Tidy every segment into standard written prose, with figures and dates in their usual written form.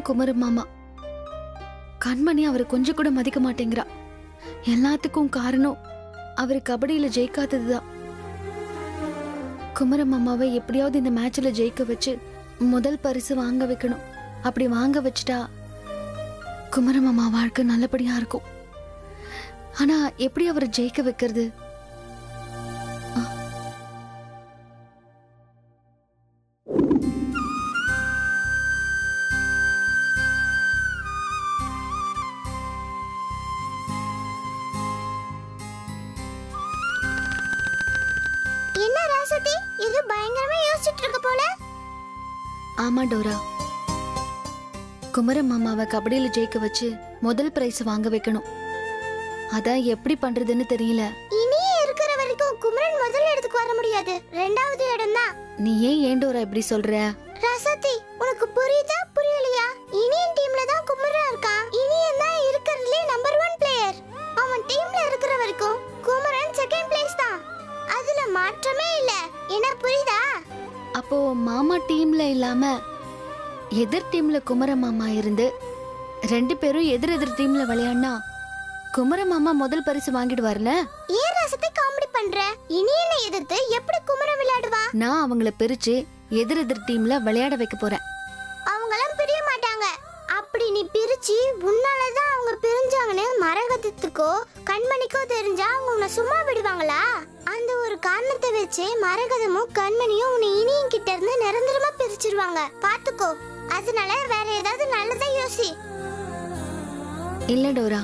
பாவம் குமர மாமா. கண்மணி அவரை கொஞ்சம் கூட மதிக்க மாட்டேங்கிறா. எல்லாத்துக்கும் காரணம் அவர் கபடியில ஜெயிக்காததுதான். குமர மாமாவை எப்படியாவது இந்த மேட்ச்ல ஜெயிக்க வச்சு முதல் பரிசு வாங்க வைக்கணும். அப்படி வாங்க வச்சுட்டா குமர மாமா வாழ்க்கை நல்லபடியா இருக்கும். ஆனா எப்படி அவரை ஜெயிக்க வைக்கிறது? என்ன ராசதி, இது பயங்கரமா யோசிச்சுட்டு இருக்க போல. ஆமா டோரா, குமர மாமாவை கபடியில ஜெயிக்க வச்சு முதல் பிரைஸ் வாங்க வைக்கணும். அதான் எப்படி பண்றதுன்னு தெரியல. இனியே இருக்கிற வரைக்கும் குமரன் முதல் இடத்துக்கு வர முடியாது, ரெண்டாவது இடம் தான். நீ ஏன் டோரா இப்படி சொல்ற? ராசதி, உனக்கு புரியுதா புரியலையா? இனியன் டீம்ல தான் குமரன் இருக்கான். இனியன் தான் இருக்கிறதுலே நம்பர் 1 பிளேயர். அவன் டீம்ல இருக்கிற வரைக்கும் குமரன் செகண்ட் பிளேஸ் தான். அதுல மாற்றமே இல்ல. என்ன புரியுதா? அப்போ மாமா டீம்ல இல்லாம எதிர் டீம்ல குமர மாமா இருந்து 2 பேரும் எதிர் டீம்ல விளையாடினா குமர மாமா முதல் பரிசு வாங்கிடுவார்ல? ஏன் ராசத்தை காமெடி பண்ற? இனியனை எதிர்த்து எப்படி குமரன் விளையாடுவா? நான் அவங்கள பிரிச்சு எதிர் டீம்ல விளையாட வைக்க போறேன். அவங்களாம் பிரிய மாட்டாங்க. அப்படி நீ பிரிச்சு உன்னாலதான் அவங்க பிரிஞ்சாங்கன்னு மரகதத்துக்கோ கண்மணிக்கோ தெரிஞ்சா அவங்க உன்னை சும்மா விடுவாங்களா? அந்த ஒரு காரணத்தை வச்சு மரகதமும் கண்மணியும் உன்னை இனியும் கிட்ட இருந்து நிரந்தரமா பிரிச்சிருவாங்க. பாத்துக்கோ. அதனால வேற ஏதாவது நல்லதா யோசி. இல்ல டோரா,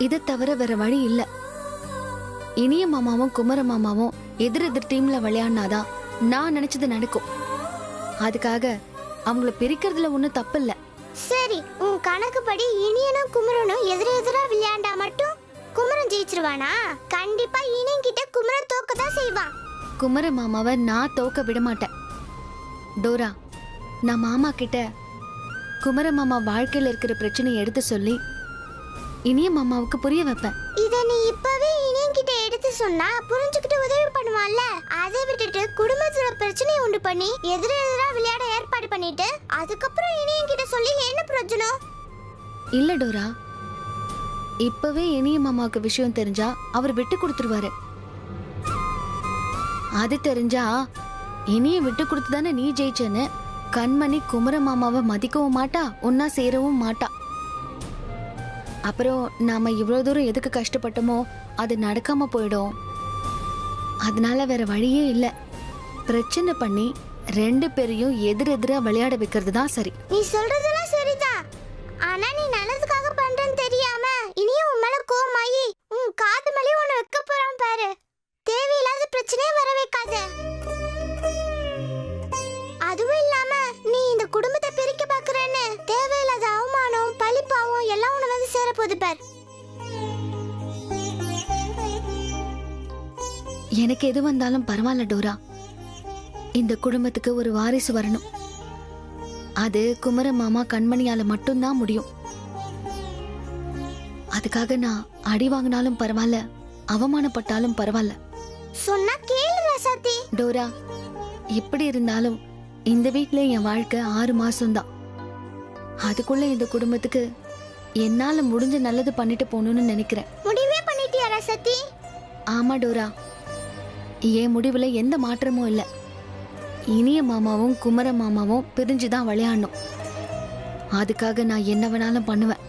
இதை தவிர வேற வழி இல்ல. இனிய மாமாவும் குமர மாமாவும் எதிர் டீம்ல விளையாடினாதான் நான் நினைச்சது நடக்கும். அதுக்காக அவங்கள பிரிக்கிறதுல ஒன்னும் தப்பு இல்ல. சரி, உன் கணக்குப்படி இனியனும் குமரனும் எதிரா விளையாண்டா மட்டும் குமரன் ஜெயிச்சிருவானா? கண்டிப்பா இனியன் கிட்ட குமரன் தோக்கதான் செய்வான். குமர மாமாவை நான் தோக்க விட மாட்டேன் டோரா. நான் மாமா கிட்ட குமர மாமா வாழ்க்கையில இருக்கிற பிரச்சனையை எடுத்து சொல்லி இனிய மாமாவுக்கு புரிய வைப்பேன். இத நீ இப்பவே இனியன் கிட்ட எடுத்து சொன்னா புரிஞ்சுக்கிட்டு உதவி பண்ணுவான்ல. அதை விட்டுட்டு குடும்பத்துல பிரச்சனையை உண்டு பண்ணி எதிரா விளையாட ஏற்பாடு பண்ணிட்டு அதுக்கப்புறம் இனியன் கிட்ட சொல்லி என்ன பிரயோஜனம்? இல்ல டோரா, இப்பவே இனிய மாமாவுக்கு விஷயம் தெரிஞ்சா அவர் விட்டு கொடுத்துருவாரு. அது தெரிஞ்சா இனிய விட்டு கொடுத்துதானே நீ ஜெயிச்சேன்னு கண்மணி குமர மாமாவை மதிக்கவும் மாட்டா, ஒன்னா சேரவும் மாட்டா. அப்புறம் நாம இவ்வளவு தூரம் எதுக்கு கஷ்டப்பட்டோமோ அது நடக்காம போயிடும். அதனால வேற வழியே இல்ல. பிரச்சனை பண்ணி 2 பேரையும் எதிரா விளையாட வைக்கிறது தான் சரி. நீ சொல்றதெல்லாம் சரிதான். ஆனா நீ நல்லதுக்காக பண்றேன்னு தெரியாம இனியும் உன் மேல கோவமாயி உன் காது மேலே உன்னை வைக்க போறான் பாரு. தேவையில்லாத பிரச்சனையே வர வைக்காத. அதுவும் இல்லாம நீ இந்த குடும்பத்தை பிரிக்க பாக்குறேன்னு தேவையில்லாத அவமானம் பழிப்பாவும் எல்லாம் உன்னை வந்து சேரப்போகுது பார். எனக்கு எது வந்தாலும் பரவாயில்ல டோரா. இந்த குடும்பத்துக்கு ஒரு வாரிசு வரணும். அது குமர மாமா கண்மணியால மட்டும்தான் முடியும். அதுக்காக நான் அடி வாங்கினாலும் பரவாயில்ல, அவமானப்பட்டாலும் பரவாயில்ல. சொன்னா கேளு ரசாத்தி. டோரா, எப்படி இருந்தாலும் இந்த வீட்ல என் வாழ்க்கை 6 மாசம்தான். அதுக்குள்ள இந்த குடும்பத்துக்கு என்னால முடிஞ்ச நல்லது பண்ணிட்டு போகணும்னு நினைக்கிறேன். முடிவே பண்ணிட்டியா ரசாத்தி? ஆமா டோரா, என் முடிவுல எந்த மாற்றமும் இல்ல. இனிய மாமாவும் குமர மாமாவும் பிரிஞ்சுதான் விளையாடணும். அதுக்காக நான் என்ன வேணாலும் பண்ணுவேன்.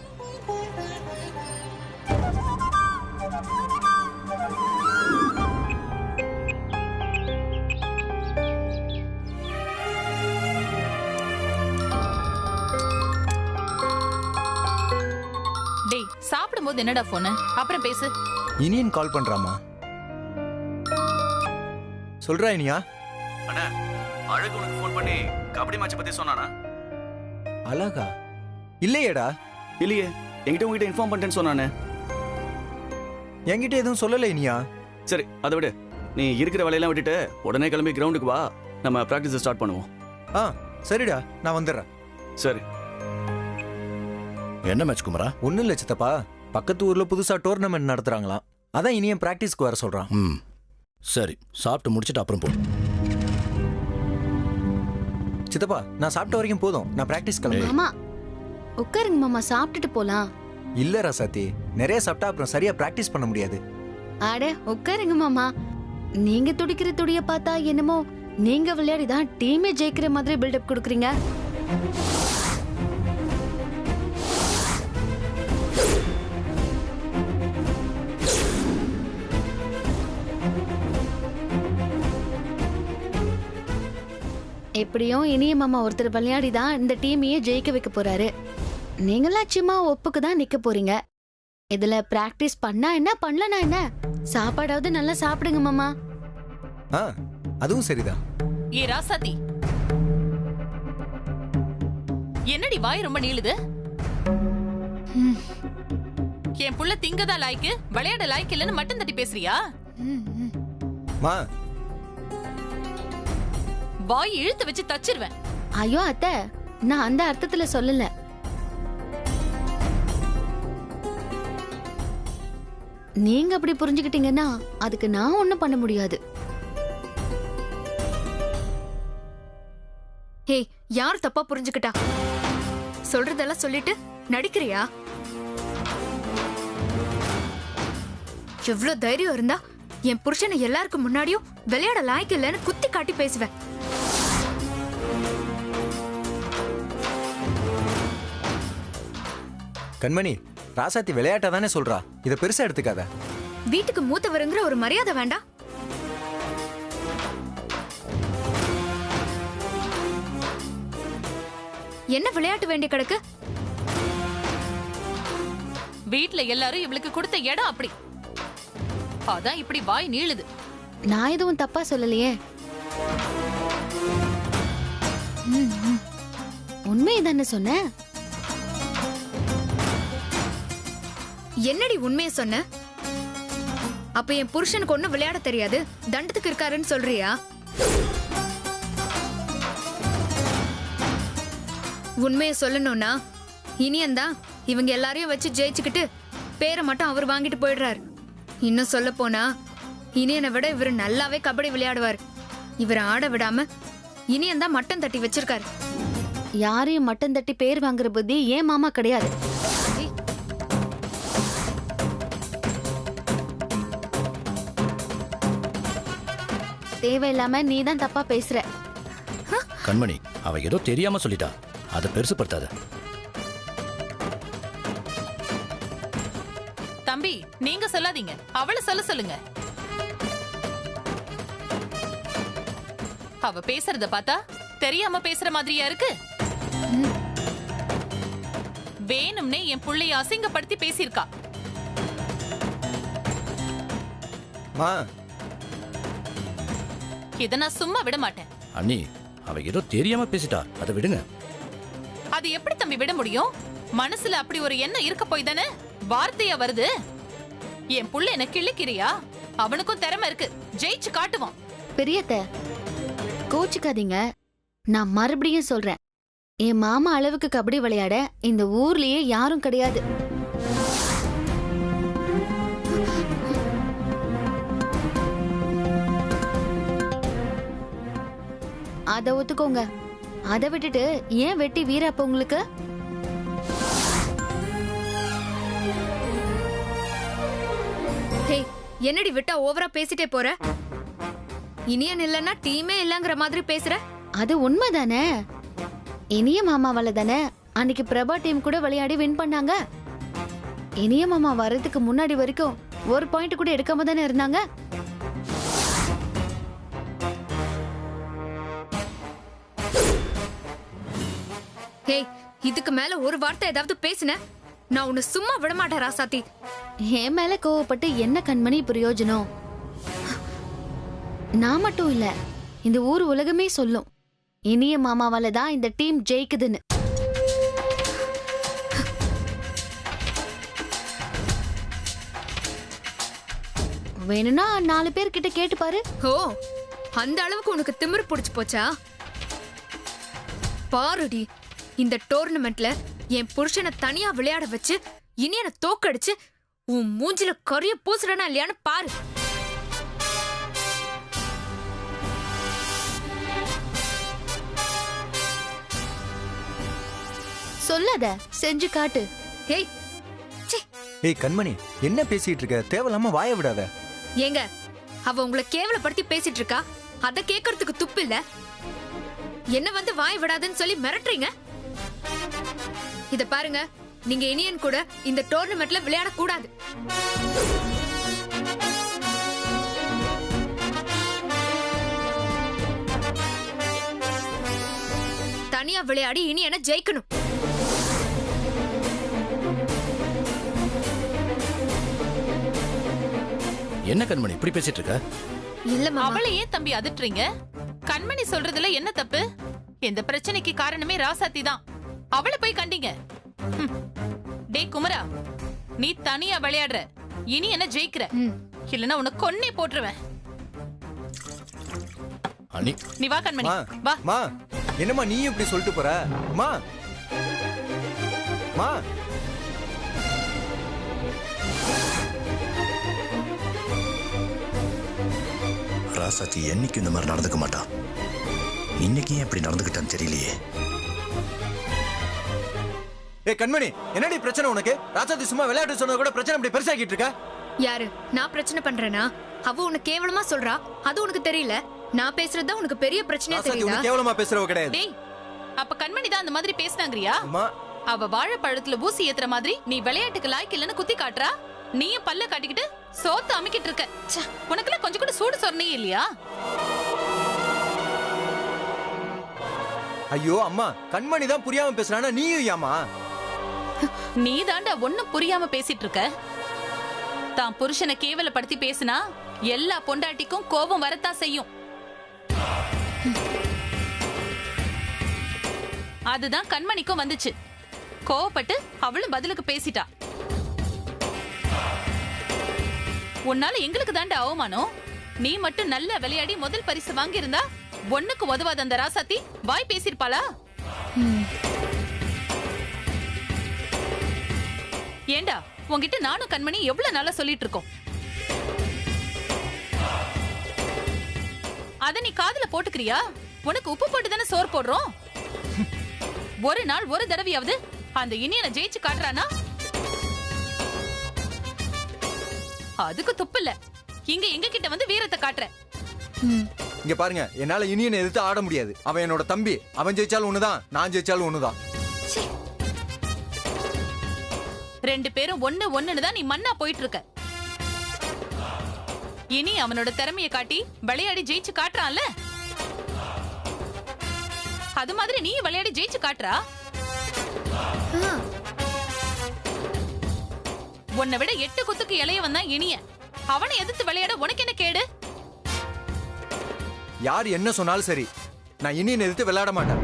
டேய், சாப்பிடும்போது என்னடா போன்? அப்புறம் பேசு. இனியன் கால் பண்றாமா? சொல்றா இனியா? அண்ணா, அழகு உனக்கு ஃபோன் பண்ணி கபடி மேட்ச் பத்தி சொன்னானா? அழகா? இல்லையேடா. இல்லையே, என்கிட்ட உங்ககிட்ட இன்ஃபார்ம் பண்ணிட்டேன்னு சொன்னானே. என்கிட்ட எதுவும் சொல்லல இனியா. சரி, அதை விடு. நீ இருக்கிற வேலையெல்லாம் விட்டுட்டு உடனே கிளம்பி கிரவுண்டுக்கு வா. நம்ம பிராக்டிஸ் ஸ்டார்ட் பண்ணுவோம். ஆ சரிடா, நான் வந்துடுறேன். சரி. என்ன மேட்ச் குமரா? ஒன்னும் இல்ல சித்தப்பா, பக்கத்து ஊர்ல புதுசா டோர்னமெண்ட் நடத்துறாங்களாம். அதான் இனியன் பிராக்டிஸ்க்கு வர சொல்றான். சரி, சாப்பிட்டு முடிச்சிட்டு அப்புறம் போ. சித்தப்பா நான் சாப்பிட்ட வரைக்கும் போதும், நான் பிராக்டிஸ் கிளம்புறேன். மாமா உட்காருங்க மாமா, சாப்பிட்டுட்டு போலாம். இல்ல ராசாத்தி, நிறைய சாப்பிட்டா அப்புறம் சரியா பிராக்டிஸ் பண்ண முடியாது. அட உட்காருங்க மாமா. நீங்க துடிக்கிற துடிய பார்த்தா என்னமோ நீங்க விளையாடிதான் டீமே ஜெயிக்கிற மாதிரி பில்டப் கொடுக்குறீங்க. எப்படியும் இனிய மாமா ஒருத்தர் விளையாடிதான் இந்த டீமையே ஜெயிக்க வைக்க போறாரு. நீங்களா சும்மா ஒப்புக்கு தான் நிக்க போறீங்க. இதுல பிராக்டிஸ் பண்ணா என்ன, பண்ணலனா என்ன, சாப்பாடாவது நல்லா சாப்பிடுங்க மாமா. ஆ அதுவும் சரிதான். ஏ ராசாத்தி, என்னடி வாய் ரொம்ப நீளுது? என் புள்ள திங்கதான் லாய்க்கு, விளையாட லாய்க்கு இல்லன்னு மட்டும் தட்டி பேசுறியா? மா வாய் இழுத்து வச்சு தச்சிருவேன். ஐயோ அத்தை, நான் அந்த அர்த்தத்துல சொல்லல. நீங்க அப்படி புரிஞ்சுக்கிட்டீங்கன்னா அதுக்கு நான் ஒண்ணும் பண்ண முடியாது. ஹே, யார் தப்பா புரிஞ்சுக்கிட்டா? சொல்றதெல்லாம் சொல்லிட்டு நடிக்கிறியா? எவ்வளவு தைரியம் இருந்தா என் புருஷனை எல்லாருக்கும் முன்னாடியும் விளையாட லாய்க்கு இல்லைன்னு குத்தி காட்டி பேசுவேன். கண்மணி, ராசாத்தி விளையாட்டா தானே சொல்றா, இத பெருசா எடுத்துக்காத. வீட்டுக்கு மூத்தவருங்கிற ஒரு மரியாதை வேண்டாம்? என்ன விளையாட்டு வேண்டி கிடக்கு? வீட்ல எல்லாரும் இவளுக்கு கொடுத்த இடம் அப்படி, அதான் இப்படி வாய் நீளுது. நான் எதுவும் தப்பா சொல்லலையே. உண்மையை தானே சொன்னேன். என்னடி உண்மையை சொன்ன? அப்ப என் புருஷனுக்கு ஒண்ணும் விளையாட தெரியாது, தண்டத்துக்கு இருக்காருன்னு சொல்றியா? உண்மையை சொல்லணும்னா இனியன்தான் இவங்க எல்லாரையும் வச்சு ஜெயிச்சுக்கிட்டு பேரை மட்டும் அவர் வாங்கிட்டு போயிடுறாரு. இன்னும் சொல்ல போனா இனியனை விட இவர் நல்லாவே கபடி விளையாடுவார். இவரை ஆட விடாம இனியன்தான் மட்டம் தட்டி வச்சிருக்காரு. யாரையும் மட்டம் தட்டி பேர் வாங்குற புத்தி ஏன் மாமா கிடையாது. தேவையில்லாம நீ தான் தப்பா பேசுற. கண்மணி, அவ ஏதோ தெரியாம சொல்லிட்டா, அதை பெருசுப்படுத்தாத. தம்பி, நீங்க சொல்லாதீங்க, அவளை சொல்ல சொல்லுங்க. அவ பேசுறத பார்த்தா தெரியாம பேசுற மாதிரியா இருக்கு? வேணும்னே என் புள்ளைய அசிங்கப்படுத்தி பேசியிருக்கா. மா இத நான் சும்மா விட மாட்டேன். அண்ணி, அவ ஏதோ தெரியாம பேசிட்டா, அதை விடுங்க. அது எப்படி தம்பி விட முடியும்? மனசுல அப்படி ஒரு எண்ணம் இருக்க போய் தானே வார்த்தையா வருது. என் புள்ள என்ன கிள்ளிக்கிறியா? அவனுக்கும் திறமை இருக்கு, ஜெயிச்சு காட்டுவான். பெரியத்த கோச்சுக்காதீங்க. நான் மறுபடியும் சொல்றேன், என் மாமா அளவுக்கு கபடி விளையாட இந்த ஊர்லயே யாரும் கிடையாது. அத ஒத்துக்கோங்க. அதை விட்டுட்டு ஏன் வெட்டி வீரப்ப உங்களுக்கு? ஹே, என்னடி விட்டா ஓவரா பேசிட்டே போற? இனியன் இல்லன்னா டீமே இல்லங்கிற மாதிரி பேசுற. அது உண்மைதானே. இனிய மாமாவால தானே அன்னைக்கு பிரபா டீம் கூட விளையாடி வின் பண்ணாங்க. இனிய மாமா வர்றதுக்கு முன்னாடி வரைக்கும் ஒரு பாயிண்ட் கூட எடுக்காம தானே இருந்தாங்க. ஹே, இதுக்கு மேல ஒரு வார்த்தை ஏதாவது பேசுன நான் உன்னை சும்மா விட மாட்டேன் ராசாத்தி. என் மேல கோவப்பட்டு என்ன கண்மணி பிரயோஜனம்? நான் மட்டும் இல்ல, இந்த ஊர் உலகமே சொல்லும் இனிய மாமாவால தான் இந்த டீம் ஜெயிக்குதுன்னு. வேணும்னா 4 பேர்கிட்ட கேட்டு பாரு. ஓ, அந்த அளவுக்கு உனக்கு திமிரு பிடிச்சு போச்சா? பாருடி, இந்த டோர்னமெண்ட்ல என் புருஷனை தனியா விளையாட வச்சு இனியனை தோக்கடிச்சு உன் மூஞ்சில கரிய பூசுறனா இல்லையான்னு பாரு. சொல்லாத, செஞ்சு காட்டு. ஏய் ச்சே, ஏய் கண்மணி, என்ன பேசிட்டு இருக்க? தேவையில்லாம வாய விடாத. ஏங்க அவ உங்களை கேவலப்படுத்தி பேசிட்டு இருக்கா, அத கேக்குறதுக்கு துப்பு இல்ல? என்ன வந்து வாய் விடாதுன்னு சொல்லி மிரட்டுறீங்க? இத பாருங்க, நீங்க இனியன் கூட இந்த டோர்னமெண்ட்ல விளையாட கூடாது. தனியா விளையாடி இனியனை ஜெயிக்கணும். என்ன கண்மணி இப்படி பேசிட்டு இருக்க? இல்ல மாமா, அவளை ஏன் தம்பி அதட்டுறீங்க? கண்மணி சொல்றதுல என்ன தப்பு? இந்த பிரச்சனைக்கு காரணமே ராசாத்தி தான். அவளை போய் கண்டீங்க. டேய் குமரா, நீ தனியா விளையாடுற, இனி என்ன ஜெயிக்கிற, இல்லனா உன்னை கொன்னே போட்டுருவேன். அனி நீ வா கண்மணி, மா, வா. மா, என்னம்மா நீ இப்படி சொல்லிட்டு போற? மா, மா, ராசாத்தி என்னைக்கும் இந்த மாதிரி நடந்துக்க மாட்டான். இன்னைக்கு ஏன் இப்படி நடந்துக்கிட்டான்னு தெரியலையே. ஏய் கண்மணி, என்னடி பிரச்சனை உனக்கு? ராசாத்தி சும்மா விளையாட்டு சொன்னது கூட பிரச்சனை இப்படி பெருசாக்கிட்டு இருக்க? யாரு நான் பிரச்சனை பண்றேனா? அவ உனக்கு கேவலமா சொல்றா, அது உனக்கு தெரியல. நான் பேசுறதுதான் உனக்கு பெரிய பிரச்சனையா ராசாத்தி தெரியுதா? உனக்கு கேவலமா பேசுறவ கிடையாது. டேய், அப்ப கண்மணி தான் அந்த மாதிரி பேசினாங்கறியா? அம்மா, அவ வாழைப்பழத்துல ஊசி ஏத்துற மாதிரி நீ விளையாட்டுக்கு லாய்க்கு இல்லன்னு குத்தி காட்டுறா. நீயும் பல்ல காட்டிக்கிட்டு சோத்து அமுக்கிட்டு இருக்க. ச்சே, உனக்குலாம் கொஞ்சம் கூட சூடு சொன்னே இல்லையா? ஐயோ அம்மா, கண்மணி தான் புரியாம பேசுறானா, நீயும் ஏமா? நீ தாண்டா ஒண்ணும் புரியாம பேசிட்டு இருக்க. தான் புருஷனை கேவலப்படுத்தி பேசினா எல்லா பொண்டாட்டிக்கும் கோபம் வரத்தான் செய்யும். அதுதான் கண்மணிக்கும் வந்துச்சு. கோவப்பட்டு அவளும் பதிலுக்கு பேசிட்டா. உன்னால எங்களுக்கு தாண்டா அவமானம். நீ மட்டும் நல்ல விளையாடி முதல் பரிசு வாங்கியிருந்தா ஒண்ணுக்கு உதவாத அந்த ராசாத்தி வாய் பேசிருப்பாளா? ஏண்டா, உன்கிட்ட நானும் கண்மணி எவ்வளவு நாளா சொல்லிட்டு இருக்கோம். அத நீ காதுல போட்டுக்கிறியா? உனக்கு உப்பு போட்டு தானே சோறு போடுறோம். ஒரு நாள் ஒரு தடவையாவது அந்த இனியனை ஜெயிச்சு காட்டுறானா? அதுக்கு துப்பு இல்ல. இங்க எங்க கிட்ட வந்து வீரத்தை காட்டுற. இங்க பாருங்க, என்னால இனியனை எதிர்த்து ஆட முடியாது. அவன் என்னோட தம்பி. அவன் ஜெயிச்சாலும் ஒண்ணுதான், நான் ஜெயிச்சாலும் ஒண்ணுதான். ரெண்டு பேரும் ஒண்ணுன்னு தான் நீ மண்ணா போயிட்டு இருக்க. இனி அவனோட திறமையை காட்டி விளையாடி ஜெயிச்சு காட்டுறான்ல, அது மாதிரி நீ விளையாடி ஜெயிச்சு காட்டுறா. உன்னை விட 8 குத்துக்கு இளையவன் தான் இனிய. அவனை எதிர்த்து விளையாட உனக்கு என்ன கேடு? யார் என்ன சொன்னாலும் சரி, நான் இனியனை எதிர்த்து விளையாட மாட்டேன்.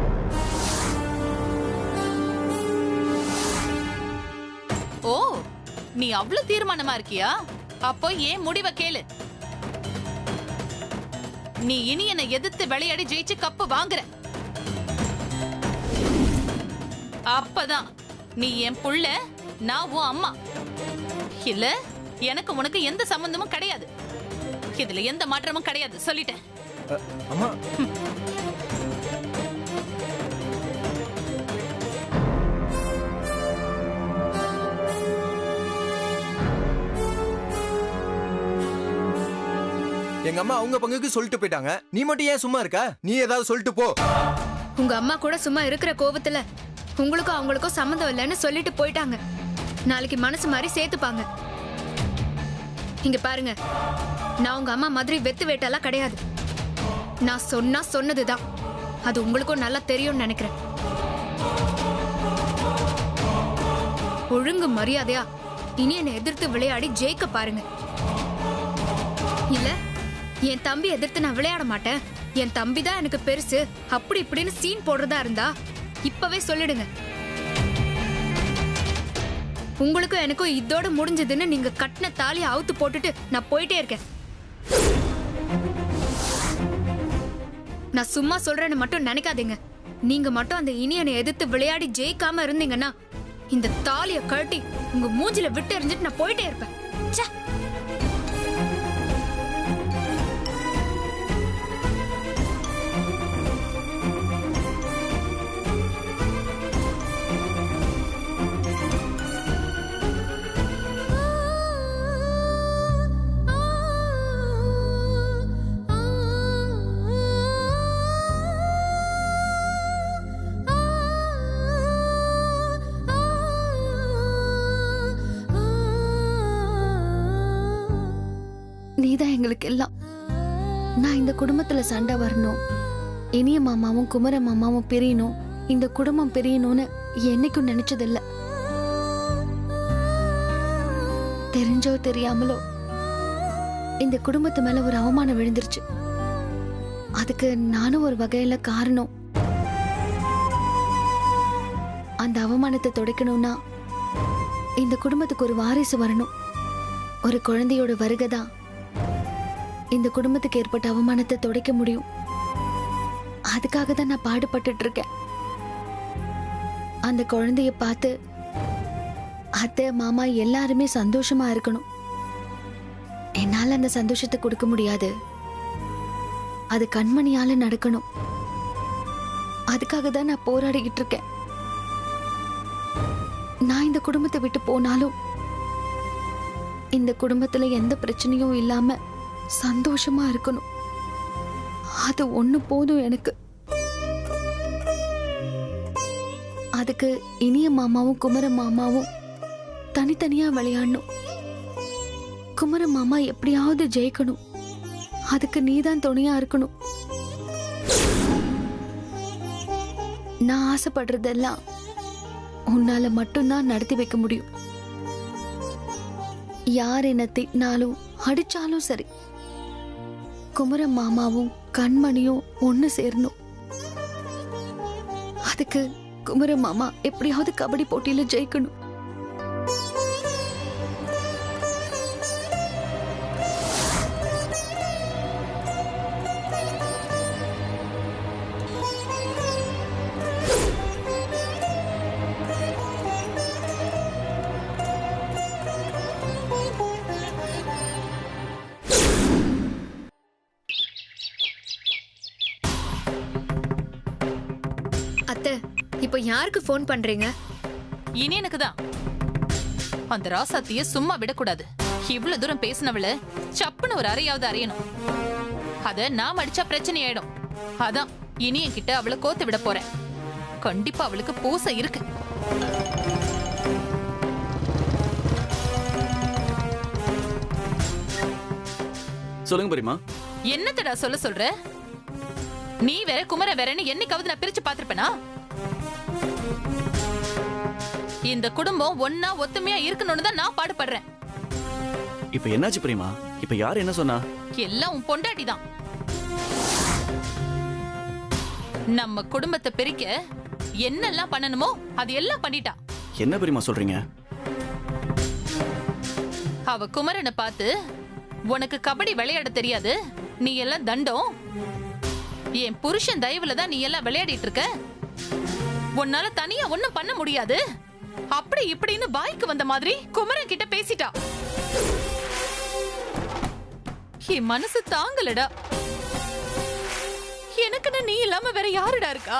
ஓ, நீ அவ்வளவு தீர்மானமா இருக்கியா? அப்போ ஏன் முடிவை கேளு. நீ இனியனை எதிர்த்து விளையாடி ஜெயிச்சு கப்பு வாங்குற. அப்பதான் நீ என் புள்ள, நான் உன் அம்மா. இல்ல, எனக்கு உனக்கு எந்த சம்பந்தமும் கிடையாது. இதுல எந்த மாற்றமும் கிடையாது, சொல்லிட்டேன். அம்மா, எங்க அம்மா அவங்க பங்குக்கு சொல்லிட்டு போயிட்டாங்க. நீ மட்டும் ஏன் சும்மா இருக்க? நீ ஏதாவது சொல்லிட்டு போ. உங்க அம்மா கூட சும்மா இருக்கிற கோபத்துல உங்களுக்கும் அவங்களுக்கும் சம்மந்தம் இல்லைன்னு சொல்லிட்டு போயிட்டாங்க. நாளைக்கு மனசு மாதிரி சேர்த்துப்பாங்க. இங்க பாருங்க, நான் உங்க அம்மா மாதிரி வெத்து வேட்டெல்லாம் கிடையாது. நான் சொன்னா சொன்னதுதான். அது உங்களுக்கும் நல்லா தெரியும்னு நினைக்கிறேன். ஒழுங்கு மரியாதையா இனி என்னை எதிர்த்து விளையாடி ஜெயிக்க பாருங்க. இல்ல, என் தம்பி எதிர்த்து நான் விளையாட மாட்டேன், என் தம்பி தான் எனக்கு பெருசு, அப்படி இப்படின்னு சீன் போடுறதா இருந்தா இப்பவே சொல்லிடுங்க. உங்களுக்கும் எனக்கும் இதோட முடிஞ்சதுன்னு நீங்க கட்டின தாலியை அவுத்து போட்டுட்டு நான் போயிட்டே இருக்கேன். நான் சும்மா சொல்றேன்னு மட்டும் நினைக்காதீங்க. நீங்க மட்டும் அந்த இனியனை எதிர்த்து விளையாடி ஜெயிக்காம இருந்தீங்கன்னா இந்த தாலியை கழட்டி உங்க மூஞ்சில விட்டு எறிஞ்சிட்டு நான் போயிட்டே இருப்பேன். ச்சே. இருக்கிறவங்களுக்கெல்லாம் நான் இந்த குடும்பத்துல சண்டை வரணும், இனிய மாமாவும் குமர மாமாவும் பிரியணும், இந்த குடும்பம் பிரியணும்னு என்னைக்கும் நினைச்சதில்ல. தெரிஞ்சோ தெரியாமலோ இந்த குடும்பத்து மேல ஒரு அவமானம் விழுந்துருச்சு. அதுக்கு நானும் ஒரு வகையில காரணம். அந்த அவமானத்தை துடைக்கணும்னா இந்த குடும்பத்துக்கு ஒரு வாரிசு வரணும். ஒரு குழந்தையோட வருகைதான் இந்த குடும்பத்துக்கு ஏற்பட்ட அவமானத்தை துடைக்க முடியும். அதுக்காக தான் நான் பாடுபட்டுட்டு இருக்கேன். அந்த குழந்தைய பார்த்து அத்தை மாமா எல்லாருமே சந்தோஷமா இருக்கணும். என்னால அந்த சந்தோஷத்தை கொடுக்க முடியாது, அது கண்மணியால நடக்கணும். அதுக்காக தான் நான் போராடிக்கிட்டு இருக்கேன். நான் இந்த குடும்பத்தை விட்டு போனாலும் இந்த குடும்பத்துல எந்த பிரச்சனையும் இல்லாம சந்தோஷமா இருக்கணும். அது ஒண்ணு போதும் எனக்கு. அதுக்கு இனிய மாமாவும் குமர மாமாவும் தனித்தனியா விளையாடணும். குமர மாமா எப்படியாவது ஜெயிக்கணும். அதுக்கு நீதான் துணையா இருக்கணும். நான் ஆசைப்படுறதெல்லாம் உன்னால மட்டும்தான் நடத்தி வைக்க முடியும். யார் என்ன திட்டினாலும் அடிச்சாலும் சரி, குமர மாமாவும் கண்மணியும் ஒண்ணு சேரணும். அதுக்கு குமர மாமா எப்படியாவது கபடி போட்டியில ஜெயிக்கணும். அத்தை, இப்போ யாருக்கு ஃபோன் பண்றீங்க? இனி எனக்கு தான். அந்த ராசாத்திய சும்மா விடக்கூடாது. இவ்வளவு தூரம் பேசினவள சப்புன்னு ஒரு அறையாவது அறையணும். அத நாம் அடிச்சா பிரச்சனை ஆயிடும். அதான் இனி என்கிட்ட அவளை கோத்து விட போறேன். கண்டிப்பா அவளுக்கு பூசை இருக்கு. சொல்லுங்க பெரியமா. என்னத்தடா சொல்ற? நீ வேற குமர வேறன்னு என்னைக்காவது நான் பிரிச்சு பாத்திருப்பேனா? இந்த குடும்பம் ஒன்னா ஒத்துமையா இருக்கணும்னு தான் நான் பாடுபடுறேன். இப்ப என்னாச்சு பெரியமா? இப்ப யார் என்ன சொன்னா? எல்லாம் உன் பொண்டாட்டி தான். நம்ம குடும்பத்தை பிரிக்க என்னெல்லாம் பண்ணணுமோ அது எல்லாம் பண்ணிட்டா. என்ன பெரியமா சொல்றீங்க? அவ குமரனை பார்த்து, உனக்கு கபடி விளையாட தெரியாது, நீ எல்லாம் தண்டம், என் புருஷன் தயவுல தான் நீ எல்லாம் விளையாடிட்டு இருக்க, உன்னால தனியா ஒண்ணும் பண்ண முடியாது, அப்படி இப்படின்னு பாய்க்கு வந்த மாதிரி குமரன் கிட்ட பேசிட்டா. என் மனசு தாங்கலடா. எனக்குன்னு நீ இல்லாம வேற யாருடா இருக்கா?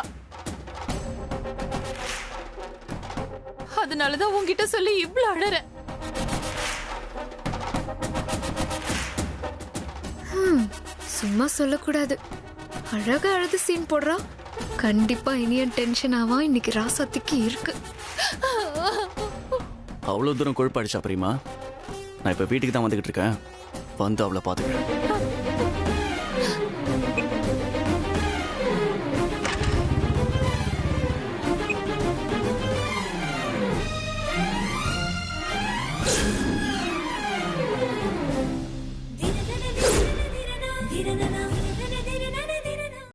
அதனாலதான் உன்கிட்ட சொல்லி இவ்ளோ அழற. சும்மா சொல்லக்கூடாது. அழகா அழுது சீன் போடுறா. கண்டிப்பா இனியன் டென்ஷன் ஆவா. இன்னைக்கு ராசாத்திக்கு இருக்கு. அவ்வளவு தூரம் கொழுப்பாடிச்சா பெரியமா? நான் இப்ப வீட்டுக்கு தான் வந்துகிட்டு இருக்கேன். வந்து அவளை பாத்துக்கிறேன்.